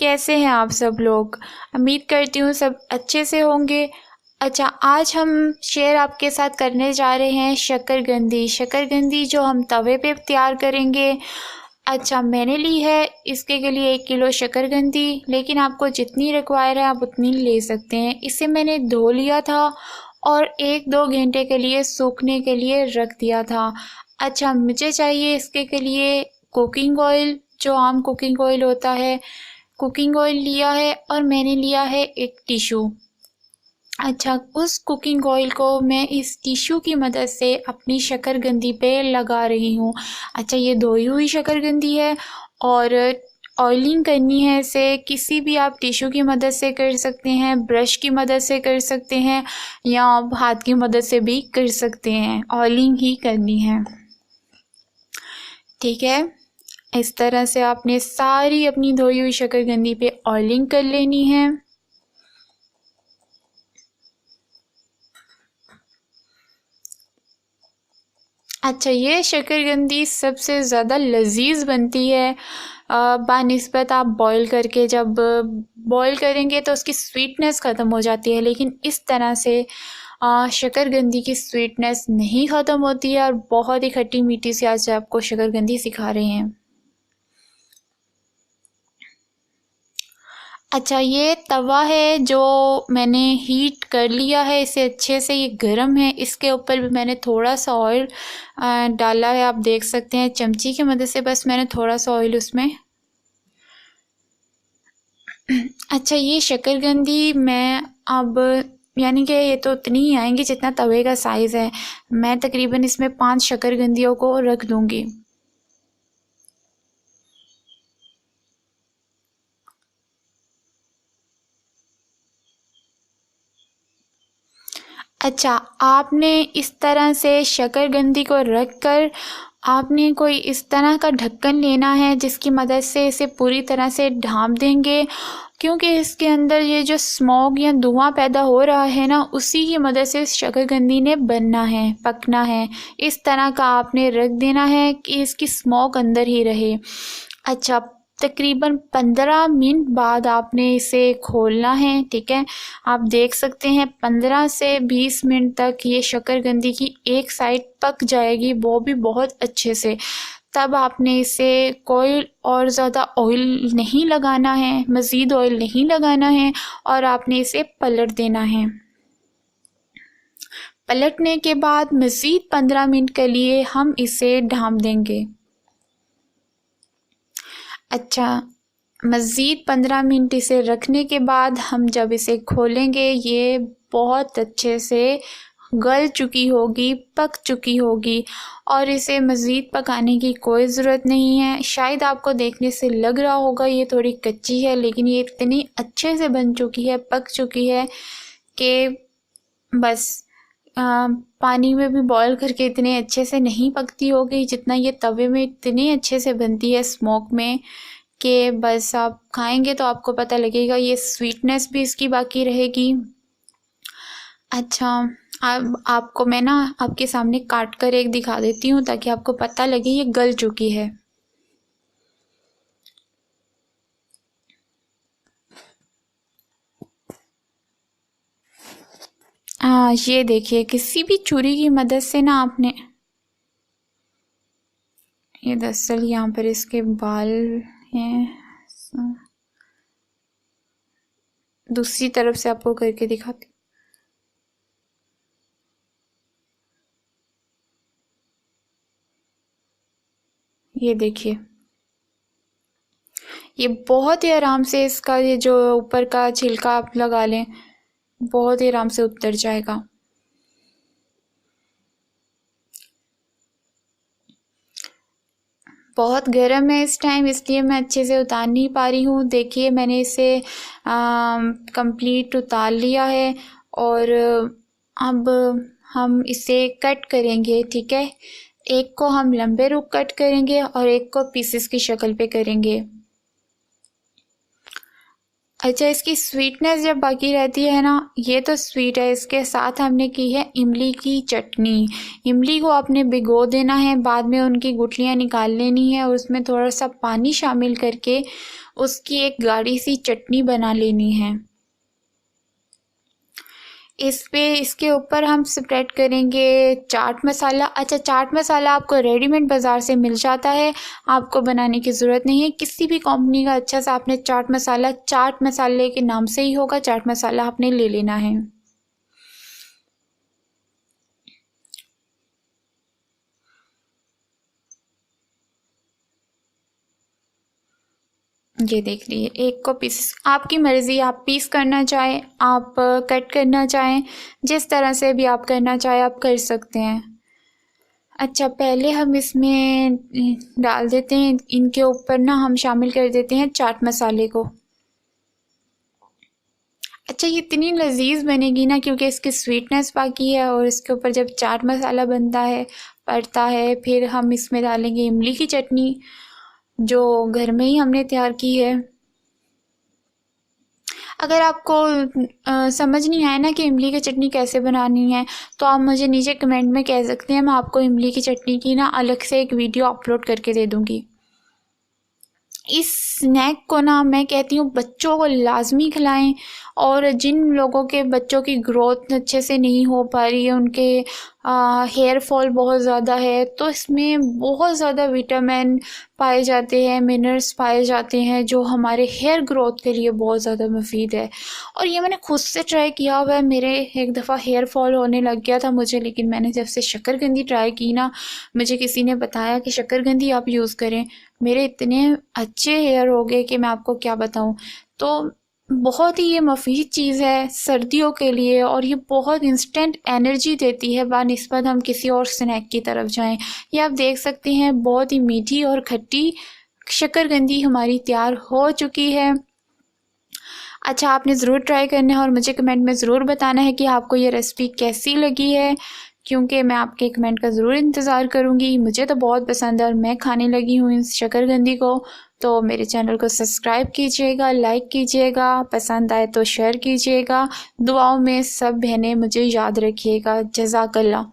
कैसे हैं आप सब लोग। उम्मीद करती हूँ सब अच्छे से होंगे। अच्छा, आज हम शेयर आपके साथ करने जा रहे हैं शक्करकंदी जो हम तवे पे तैयार करेंगे। अच्छा, मैंने ली है इसके के लिए 1 किलो शक्करकंदी, लेकिन आपको जितनी रिक्वायर है आप उतनी ले सकते हैं। इसे मैंने धो लिया था और 1-2 घंटे के लिए सूखने के लिए रख दिया था। अच्छा, मुझे चाहिए इसके के लिए कुकिंग ऑयल, जो आम कुकिंग ऑयल होता है, कुकिंग ऑयल लिया है और मैंने लिया है एक टिश्यू। अच्छा, उस कुकिंग ऑयल को मैं इस टिश्यू की मदद से अपनी शक्करकंदी पे लगा रही हूँ। अच्छा, ये धोई हुई शक्करकंदी है और ऑयलिंग करनी है इसे किसी भी आप टिश्यू की मदद से कर सकते हैं, ब्रश की मदद से कर सकते हैं या हाथ की मदद से भी कर सकते हैं। ऑयलिंग ही करनी है, ठीक है। इस तरह से आपने सारी अपनी धोई हुई शक्करकंदी पे ऑयलिंग कर लेनी है। अच्छा, ये शक्करकंदी सबसे ज़्यादा लजीज बनती है बानिस्बत आप बॉईल करके। जब बॉईल करेंगे तो उसकी स्वीटनेस ख़त्म हो जाती है, लेकिन इस तरह से शक्करकंदी की स्वीटनेस नहीं ख़त्म होती है और बहुत ही खट्टी मीठी सी आज आपको शक्करकंदी सिखा रहे हैं। अच्छा, ये तवा है जो मैंने हीट कर लिया है इसे अच्छे से, ये गरम है। इसके ऊपर भी मैंने थोड़ा सा ऑयल डाला है, आप देख सकते हैं चमची की मदद से, बस मैंने थोड़ा सा ऑयल उसमें। अच्छा, ये शक्करकंदी मैं अब यानी कि ये तो उतनी ही आएंगी जितना तवे का साइज़ है। मैं तकरीबन इसमें 5 शक्करकंदियों को रख दूँगी। अच्छा, आपने इस तरह से शक्करकंदी को रख कर आपने कोई इस तरह का ढक्कन लेना है जिसकी मदद से इसे पूरी तरह से ढाँप देंगे, क्योंकि इसके अंदर ये जो स्मोक या धुआं पैदा हो रहा है ना, उसी की मदद से इस शक्करकंदी ने बनना है, पकना है। इस तरह का आपने रख देना है कि इसकी स्मोक अंदर ही रहे। अच्छा, तकरीबन 15 मिनट बाद आपने इसे खोलना है, ठीक है। आप देख सकते हैं 15 से 20 मिनट तक ये शक्करकंदी की एक साइड पक जाएगी, वो भी बहुत अच्छे से। तब आपने इसे कोई और ज़्यादा ऑयल नहीं लगाना है, मज़ीद ऑयल नहीं लगाना है और आपने इसे पलट देना है। पलटने के बाद मज़ीद 15 मिनट के लिए हम इसे ढाँप देंगे। अच्छा, मज़ीद 15 मिनट इसे रखने के बाद हम जब इसे खोलेंगे, ये बहुत अच्छे से गल चुकी होगी, पक चुकी होगी और इसे मज़ीद पकाने की कोई ज़रूरत नहीं है। शायद आपको देखने से लग रहा होगा ये थोड़ी कच्ची है, लेकिन ये इतनी अच्छे से बन चुकी है, पक चुकी है कि बस पानी में भी बॉईल करके इतने अच्छे से नहीं पकती होगी जितना ये तवे में इतने अच्छे से बनती है स्मोक में, कि बस आप खाएंगे तो आपको पता लगेगा। ये स्वीटनेस भी इसकी बाकी रहेगी। अच्छा, अब आपको मैं ना आपके सामने काट कर एक दिखा देती हूँ ताकि आपको पता लगे ये गल चुकी है। हाँ, ये देखिए, किसी भी छुरी की मदद से ना आपने, ये दरअसल यहाँ पर इसके बाल हैं, दूसरी तरफ से आपको करके दिखाती। ये देखिए, ये बहुत ही आराम से इसका ये जो ऊपर का छिलका आप लगा लें, बहुत ही आराम से उतर जाएगा। बहुत गर्म है इस टाइम, इसलिए मैं अच्छे से उतार नहीं पा रही हूँ। देखिए, मैंने इसे कंप्लीट उतार लिया है और अब हम इसे कट करेंगे, ठीक है। एक को हम लंबे रूप कट करेंगे और एक को पीसेस की शक्ल पे करेंगे। अच्छा, इसकी स्वीटनेस जब बाकी रहती है ना, ये तो स्वीट है, इसके साथ हमने की है इमली की चटनी। इमली को आपने भिगो देना है, बाद में उनकी गुठलियाँ निकाल लेनी है और उसमें थोड़ा सा पानी शामिल करके उसकी एक गाढ़ी सी चटनी बना लेनी है। इसके ऊपर हम स्प्रेड करेंगे चाट मसाला। अच्छा, चाट मसाला आपको रेडीमेड बाज़ार से मिल जाता है, आपको बनाने की ज़रूरत नहीं है। किसी भी कंपनी का अच्छा सा आपने चाट मसाले के नाम से ही होगा, चाट मसाला आपने ले लेना है। ये देख लीजिए, एक को पीस आपकी मर्ज़ी, आप पीस करना चाहें, आप कट करना चाहें, जिस तरह से भी आप करना चाहें आप कर सकते हैं। अच्छा, पहले हम इसमें डाल देते हैं, इनके ऊपर ना हम शामिल कर देते हैं चाट मसाले को। अच्छा, ये इतनी लजीज बनेगी ना, क्योंकि इसकी स्वीटनेस बाकी है और इसके ऊपर जब चाट मसाला बनता है पड़ता है, फिर हम इसमें डालेंगे इमली की चटनी जो घर में ही हमने तैयार की है। अगर आपको समझ नहीं आया ना कि इमली की चटनी कैसे बनानी है, तो आप मुझे नीचे कमेंट में कह सकते हैं, मैं आपको इमली की चटनी की ना अलग से एक वीडियो अपलोड करके दे दूँगी। इस स्नैक को ना मैं कहती हूँ बच्चों को लाजमी खिलाएं, और जिन लोगों के बच्चों की ग्रोथ अच्छे से नहीं हो पा रही है, उनके हेयर फॉल बहुत ज़्यादा है, तो इसमें बहुत ज़्यादा विटामिन पाए जाते हैं, मिनरल्स पाए जाते हैं जो हमारे हेयर ग्रोथ के लिए बहुत ज़्यादा मुफीद है। और ये मैंने खुद से ट्राई किया हुआ है, मेरे एक दफ़ा हेयर फॉल होने लग गया था मुझे, लेकिन मैंने जब से शकरकंदी ट्राई की ना, मुझे किसी ने बताया कि शकरकंदी आप यूज़ करें, मेरे इतने अच्छे हेयर हो गए कि मैं आपको क्या बताऊं। तो बहुत ही ये मुफीद चीज़ है सर्दियों के लिए, और ये बहुत इंस्टेंट एनर्जी देती है बानिस्बत हम किसी और स्नैक की तरफ जाएं। ये आप देख सकते हैं, बहुत ही मीठी और खट्टी शकरकंदी हमारी तैयार हो चुकी है। अच्छा, आपने ज़रूर ट्राई करना है और मुझे कमेंट में ज़रूर बताना है कि आपको ये रेसिपी कैसी लगी है, क्योंकि मैं आपके कमेंट का ज़रूर इंतज़ार करूँगी। मुझे तो बहुत पसंद है और मैं खाने लगी हूँ इस शकरकंदी को। तो मेरे चैनल को सब्सक्राइब कीजिएगा, लाइक कीजिएगा, पसंद आए तो शेयर कीजिएगा। दुआओं में सब बहनें मुझे याद रखिएगा। जज़ाकल्लाह।